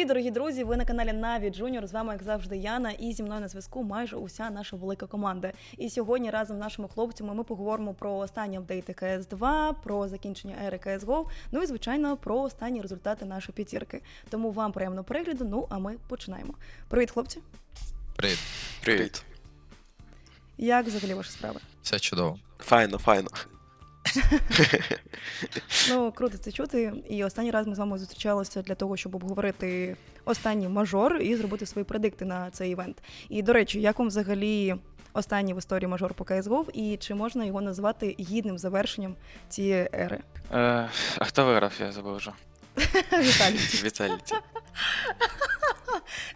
Привіт, дорогі друзі! Ви на каналі Na'Vi Junior. З вами, як завжди, Яна, і зі мною на зв'язку майже уся наша велика команда. І сьогодні разом з нашими хлопцями ми поговоримо про останні апдейти CS2, про закінчення ери CSGO, ну і, звичайно, про останні результати нашої п'ятірки. Тому вам приємного перегляду, ну а ми починаємо. Привіт, хлопці! Привіт. Привіт. Як взагалі ваші справи? Все чудово. Файно. Ну, круто це чути. І останній раз ми з вами зустрічалися для того, щоб обговорити останній мажор і зробити свої предикти на цей івент. І, до речі, як вам взагалі останній в історії мажор по CSGO, і чи можна його назвати гідним завершенням цієї ери? А хто виграв, я забув вже. Віталій. Віталіті.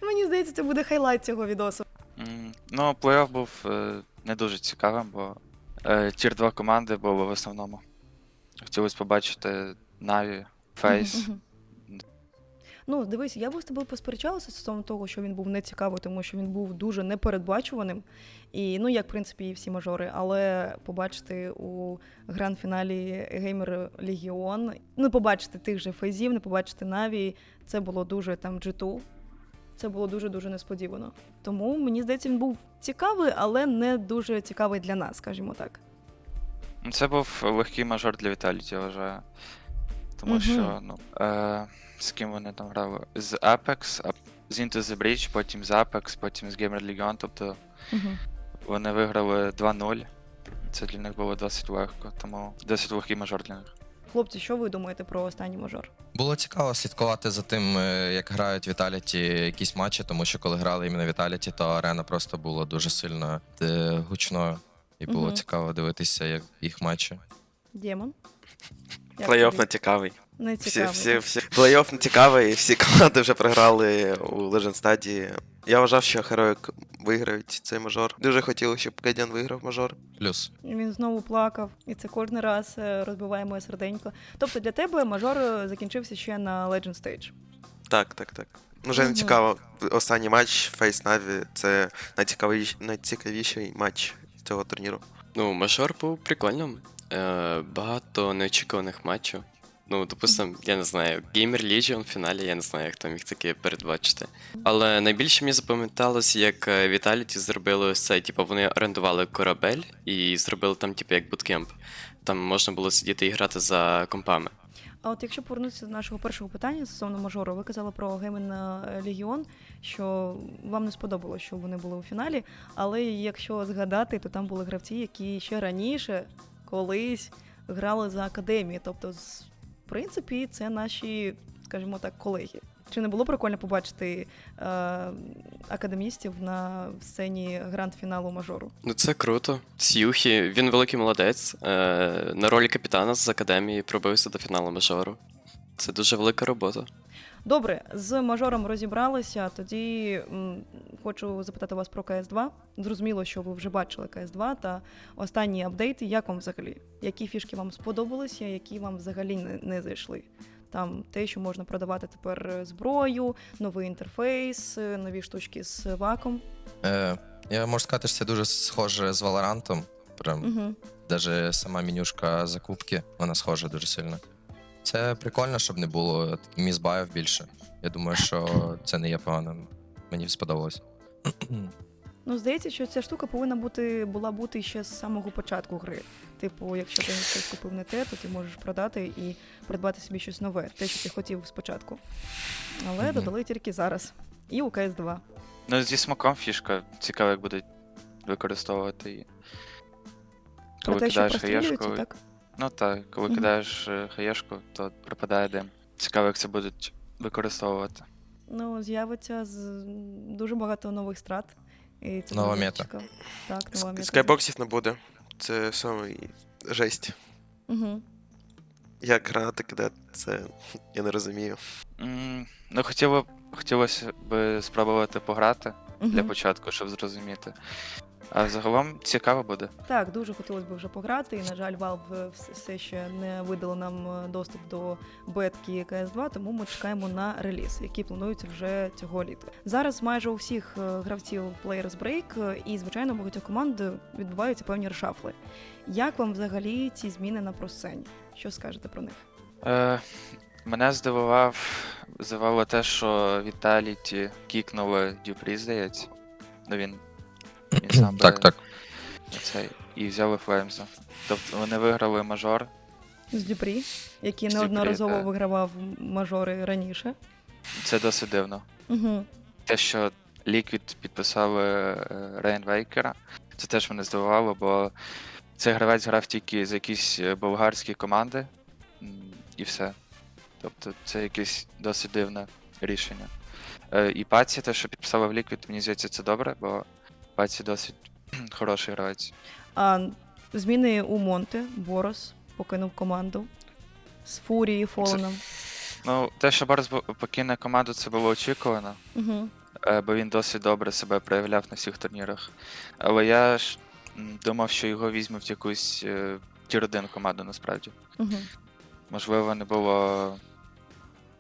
Мені здається, це буде хайлайт цього відосу. Ну, плей-офф був не дуже цікавим, бо тір 2 команди були в основному. Хотілося побачити Na'Vi, FaZe. Ну, дивись, я б з тобою посперечалася стосовно того, що він був нецікавий, тому що він був дуже непередбачуваним. І, ну, як, в принципі, і всі мажори. Але побачити у гранд-фіналі Gamer Legion, не побачити тих же фейзів, не побачити Na'Vi, це було дуже там G2. Це було дуже-дуже несподівано. Тому, мені здається, він був цікавий, але не дуже цікавий для нас, скажімо так. Це був легкий мажор для Vitality, я вважаю. Тому що, з ким вони там грали? З Apex, з Into the Breach, потім з Apex, потім з Gamer Legion, тобто вони виграли 2-0. Це для них було досить легко, тому досить легкий мажор для них. Хлопці, що ви думаєте про останній мажор? Було цікаво слідкувати за тим, як грають Vitality якісь матчі, тому що коли грали іменно Vitality, то арена просто була дуже сильно гучною. І було цікаво дивитися як їх матчі. Демон? Плей-офф не цікавий. Не цікавий. Всі. Плей-офф не цікавий, всі команди вже програли у Legend стадії. Я вважав, що Heroic виграють цей мажор. Дуже хотілося, щоб Кедян виграв мажор. Плюс. Він знову плакав, і це кожен раз розбиває моє серденько. Тобто для тебе мажор закінчився ще на Legend Stage? Так. Вже не цікаво. Останній матч FaZe Na'Vi – це найцікавіший матч цього турніру. Ну, мажор був прикольним. Багато неочікуваних матчів. Ну, допустим, я не знаю, Gamer Legion в фіналі, я не знаю, як там їх таке передбачити. Але найбільше мені запам'яталось, як Vitality зробили ось це, типу, вони орендували корабель і зробили там, типу, як буткемп. Там можна було сидіти і грати за компами. А от якщо повернутися до нашого першого питання стосовно мажору, ви казали про Gamer Legion, що вам не сподобалося, що вони були у фіналі, але якщо згадати, то там були гравці, які ще раніше, колись, грали за академії, тобто, в принципі, це наші, скажімо так, колеги. Чи не було прикольно побачити академістів на сцені гранд-фіналу мажору? Ну, це круто. Сьюхі, він великий молодець. На ролі капітана з академії пробився до фіналу мажору. Це дуже велика робота. Добре, з мажором розібралися, тоді хочу запитати вас про CS2. Зрозуміло, що ви вже бачили CS2 та останні апдейти. Як вам взагалі? Які фішки вам сподобалися, які вам взагалі не зайшли? Там те, що можна продавати тепер зброю, новий інтерфейс, нові штучки з ваком. Я можу сказати, що це дуже схоже з Valorant. Прям навіть сама менюшка закупки, вона схожа дуже сильно. Це прикольно, щоб не було місбаїв більше. Я думаю, що це не є поганим. Мені сподобалось. Ну, здається, що ця штука була бути ще з самого початку гри. Типу, якщо ти щось купив не те, то ти можеш продати і придбати собі щось нове, те, що ти хотів спочатку. Але додали тільки зараз. І у CS2. Ну, зі смаком фішка. Цікаво, як будуть використовувати її. Про Коли те, що кидаєш прострілюється, хаєшку. так? Ну так, коли кидаєш хаєшку, то пропадає дим. Цікаво, як це будуть використовувати. Ну, з'явиться дуже багато нових страт. І це нова дуже мета. цікаво. Так, нова мета. Скайбоксів не буде. Це самий жесть. Як гранати кидати, це я не розумію. Ну, хотілося б спробувати пограти для початку, щоб зрозуміти. А загалом цікаво буде. Так, дуже хотілося б вже пограти, і, на жаль, Valve все ще не видало нам доступ до бетки CS2, тому ми чекаємо на реліз, який планується вже цього літа. Зараз майже у всіх гравців Players Break, і, звичайно, у багатьох команд відбуваються певні решафли. Як вам взагалі ці зміни на просцені? Що скажете про них? Мене здивувало те, що Віталіті кікнули Дюпрі, здається. Ну він сам би Так. цей, і взяли Флеймза. Тобто вони виграли мажор. З Дюпрі, який З Дюпрі, неодноразово так. вигравав мажори раніше. Це досить дивно. Угу. Те, що Liquid підписали Рейнвейкера, це теж мене здивувало, бо цей гравець грав тільки за якісь болгарські команди, і все. Тобто це якесь досить дивне рішення. І Паці, те, що підписали в Liquid, мені здається, це добре, бо Паці досить хороший гравець. А зміни у Монте, Борос покинув команду з Фурії, Фоленом. Ну, те, що Борис покине команду, це було очікувано, Угу. бо він досить добре себе проявляв на всіх турнірах. Але я ж думав, що його візьмуть в якусь тір-1 команду насправді. Угу. Можливо, не було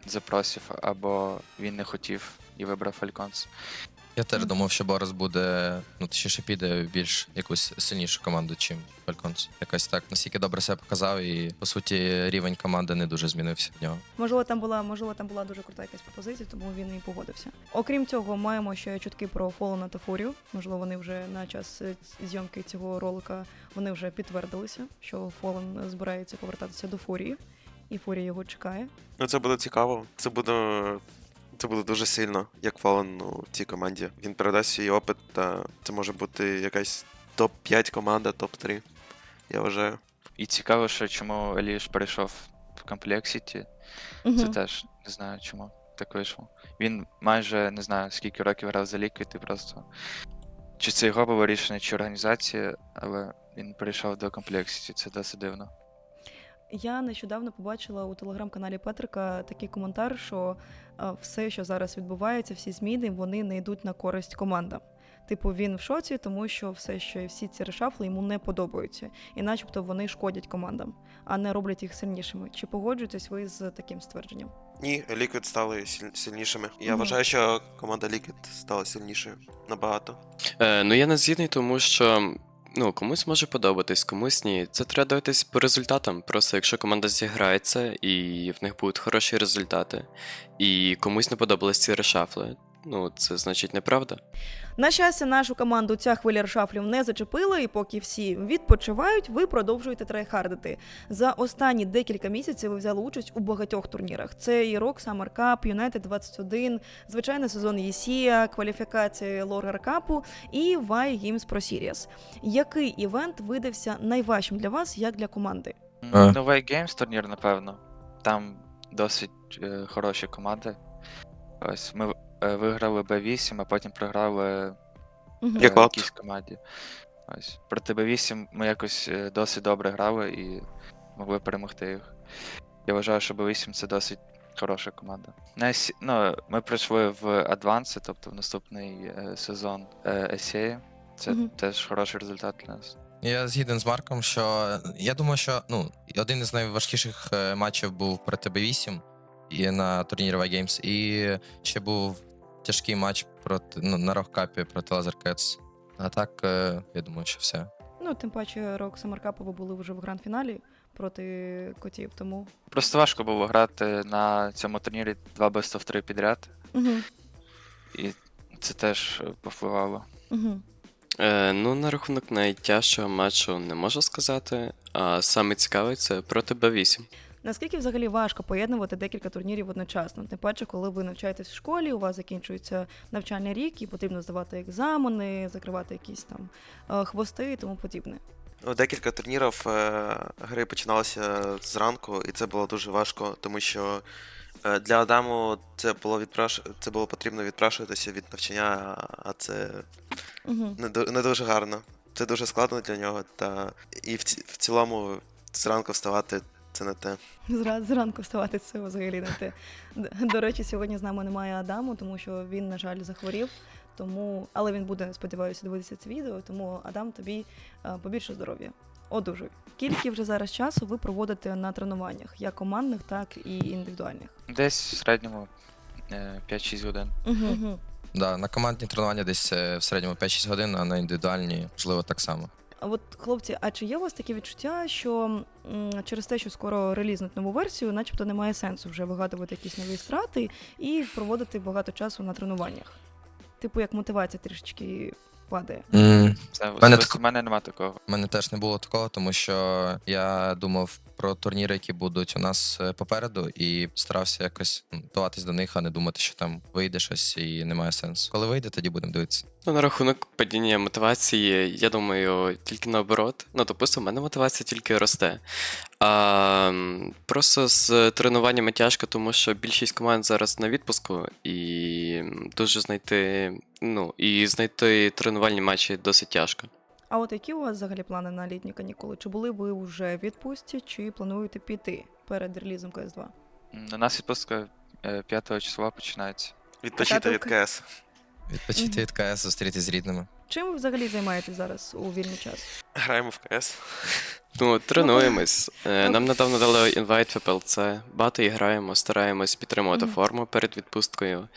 запросів, або він не хотів і вибрав Falcons. Я теж думав, що Борис буде, ну точніше піде в більш якусь сильнішу команду, чим Falcons. Якось так, настільки добре себе показав, і по суті рівень команди не дуже змінився в нього. Можливо, там була дуже крута якась пропозиція, тому він і погодився. Окрім цього, маємо ще чутки про Фолена та Фурію. Можливо, вони вже на час зйомки цього ролика вони вже підтвердилися, що Фолен збирається повертатися до Фурії, і Фурія його чекає. Ну, це буде цікаво. Це буде дуже сильно, як Фален у цій команді. Він передасть свій опит, та це може бути якась топ-5 команда, топ-3. Я вважаю. І цікаво, що чому Еліш перейшов в Complexity. Це теж не знаю, чому так вийшло. Він майже не знаю, скільки років грав за Liquid, і просто. Чи це його було рішення, чи організація, але він перейшов до Complexity, це досить дивно. Я нещодавно побачила у телеграм-каналі Петрика такий коментар, що все, що зараз відбувається, всі зміни, вони не йдуть на користь командам. Типу, він в шоці, тому що всі ці решафли йому не подобаються. І начебто вони шкодять командам, а не роблять їх сильнішими. Чи погоджуєтесь ви з таким ствердженням? Ні, Liquid стали сильнішими. Я Мгм. вважаю, що команда Liquid стала сильнішою набагато. Ну я не згідний, тому що комусь може подобатись, комусь ні. Це треба дивитись по результатам. Просто якщо команда зіграється і в них будуть хороші результати, і комусь не подобались ці решафли, це значить неправда. На щастя, нашу команду ця хвиля решафлів не зачепила, і поки всі відпочивають, ви продовжуєте трайхардити. За останні декілька місяців ви взяли участь у багатьох турнірах. Це і Rock Summer Cup, United 21, звичайний сезон ЄСІА, кваліфікація Лоргар Капу і Y Games Pro Series. Який івент видався найважчим для вас, як для команди? Новий Games турнір, напевно. Там досить хороші команди. Ось ми виграли Б8, а потім програли Як от? якійсь команді. Ось. Проти Б8 ми якось досить добре грали і могли перемогти їх. Я вважаю, що Б8 це досить хороша команда. Ми прийшли в Advance, тобто в наступний сезон SEA. Це теж хороший результат для нас. Я згіден з Марком, що я думаю, що один із найважкіших матчів був проти Б8 і на турнірі Y Games, і ще був тяжкий матч на Рохкапі проти Laser Cats. А так, я думаю, що все. Тим паче Rock Summer Cup ви були вже в гранд-фіналі проти котів, тому... Просто важко було грати на цьому турнірі 2 Best of 3 підряд, і це теж повпливало. На рахунок найтяжчого матчу не можу сказати, а саме цікаве це проти Б8. Наскільки взагалі важко поєднувати декілька турнірів одночасно? Тим паче, коли ви навчаєтесь в школі, у вас закінчується навчальний рік і потрібно здавати екзамени, закривати якісь там хвости і тому подібне. Декілька турнірів гри починалися зранку, і це було дуже важко, тому що для Адаму це було потрібно відпрашуватися від навчання, а це не дуже гарно. Це дуже складно для нього, і в цілому зранку вставати це не те. Зранку вставати це взагалі не те. До речі, сьогодні з нами немає Адаму, тому що він, на жаль, захворів. Але він буде, сподіваюся, дивитися це відео, тому Адам, тобі побільше здоров'я. Одужуй. Скільки вже зараз часу ви проводите на тренуваннях, як командних, так і індивідуальних? Десь в середньому 5-6 годин. Угу. Да, на командні тренування десь в середньому 5-6 годин, а на індивідуальні, можливо, так само. А от, хлопці, а чи є у вас таке відчуття, що через те, що скоро релізнуть нову версію, начебто немає сенсу вже вигадувати якісь нові страти і проводити багато часу на тренуваннях? Типу, як мотивація трішечки падає. Це мене особисто в мене нема такого. У мене теж не було такого, тому що я думав про турніри, які будуть у нас попереду, і старався якось готуватись до них, а не думати, що там вийде щось і немає сенсу. Коли вийде, тоді будемо дивитися. Ну, на рахунок падіння мотивації, я думаю, тільки наоборот. Ну, допустимо, в мене мотивація тільки росте. Просто з тренуваннями тяжко, тому що більшість команд зараз на відпуску, і дуже знайти тренувальні матчі досить тяжко. А от які у вас взагалі плани на літні канікули? Чи були ви вже в відпустці, чи плануєте піти перед релізом CS2? У нас відпустка 5 числа починається. Відпочити від Каталка. КС. Відпочити від КС, зустрітися з рідними. Чим ви взагалі займаєтесь зараз у вільний час? Граємо в КС. Ну, тренуємось. Нам недавно дали інвайт в ПЛЦ. Багато і граємо, стараємось підтримувати форму перед відпусткою.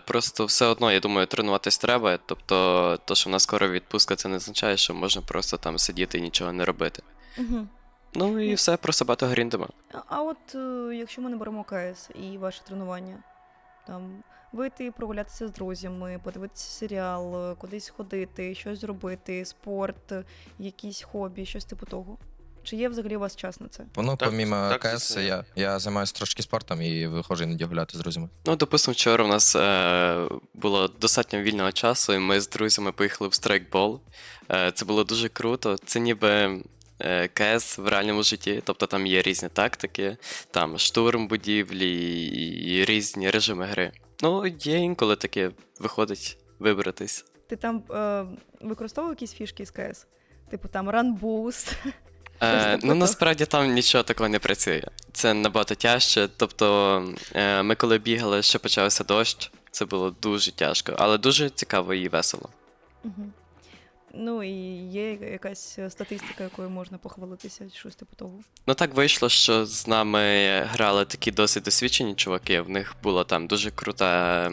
Просто все одно, я думаю, тренуватись треба. Тобто, то, що в нас скоро відпустка, це не означає, що можна просто там сидіти і нічого не робити. Угу. Ну і все, просто багато гріндимо. А от якщо ми не беремо КС і ваше тренування, там вийти прогулятися з друзями, подивитися серіал, кудись ходити, щось зробити, спорт, якісь хобі, щось типу того. Чи є взагалі у вас час на це? Ну, Так, помімо так, КС, звісно. я займаюся трошки спортом і виходжу іноді гуляти з друзями. Ну, допустимо, вчора у нас було достатньо вільного часу, і ми з друзями поїхали в страйкбол. Це було дуже круто. Це ніби КС в реальному житті, тобто там є різні тактики, там штурм будівлі і різні режими гри. Ну, є інколи таке виходить вибратись. Ти там використовував якісь фішки з КС? Типу там Run Boost? Ну, насправді там нічого такого не працює. Це набагато тяжче. Тобто, ми коли бігали, ще почався дощ, це було дуже тяжко, але дуже цікаво і весело. Угу. Ну і є якась статистика, якою можна похвалитися, щось типу того. Ну так вийшло, що з нами грали такі досить досвідчені чуваки, в них була там дуже крута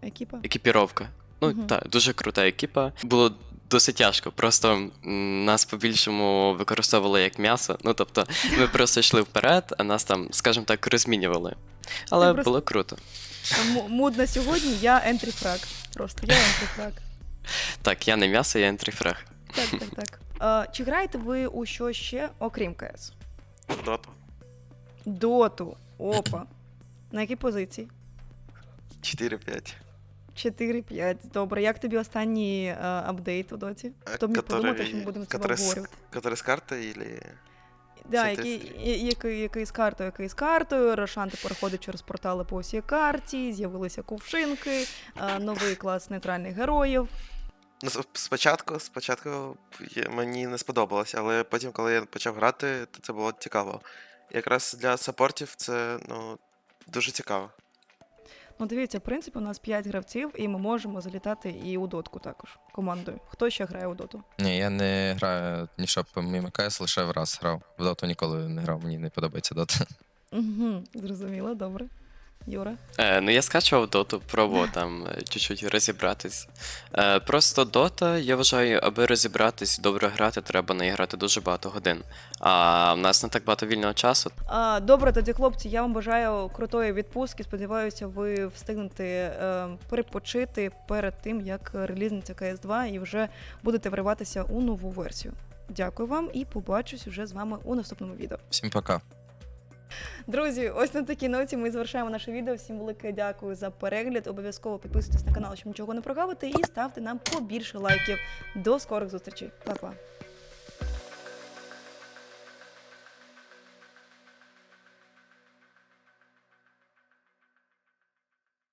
Екіпа? екіпіровка. Ну Мгм. так, дуже крута екіпа. Було досить тяжко, просто нас по-більшому використовували як м'ясо. Ну тобто ми просто йшли вперед, а нас там, скажімо так, розмінювали. Але Ти просто- було круто. Муд на сьогодні, я ентріфраг. Просто я ентріфраг. Так, я не м'ясо, я ентріфраг. Так, так, так. Чи граєте ви у що ще, окрім КС? Доту. Доту. Опа. На якій позиції? 4-5. 4-5. Добре. Як тобі останній апдейт у доті? Хто міг подумати, що ми будемо це обговорювати? Который с картой или... Да, Це який з картою. Рошан тепер ходить через портали по всій карті, з'явилися кувшинки, новий клас нейтральних героїв. Ну, спочатку мені не сподобалось, але потім, коли я почав грати, то це було цікаво. Якраз для саппортів це, дуже цікаво. Ну, дивіться, в принципі, у нас 5 гравців, і ми можемо залітати і у дотку також командою. Хто ще грає у доту? Ні, я не граю нічого помімо КС, лише раз грав. В доту ніколи не грав, мені не подобається дота. Угу, зрозуміло, добре. Юра? Ну я скачував доту, пробував там чуть-чуть розібратись. Просто дота, я вважаю, аби розібратись, добре грати, треба наіграти дуже багато годин. А в нас не так багато вільного часу. Добре, тоді, хлопці, я вам бажаю крутої відпустки. Сподіваюся, ви встигнете перепочити перед тим, як релізнеться CS2 і вже будете вриватися у нову версію. Дякую вам і побачусь уже з вами у наступному відео. Всім пока. Друзі, ось на такій ноті ми завершаємо наше відео. Всім велике дякую за перегляд. Обов'язково підписуйтесь на канал, щоб нічого не прогавити, і ставте нам побільше лайків. До скорих зустрічей. Па-па.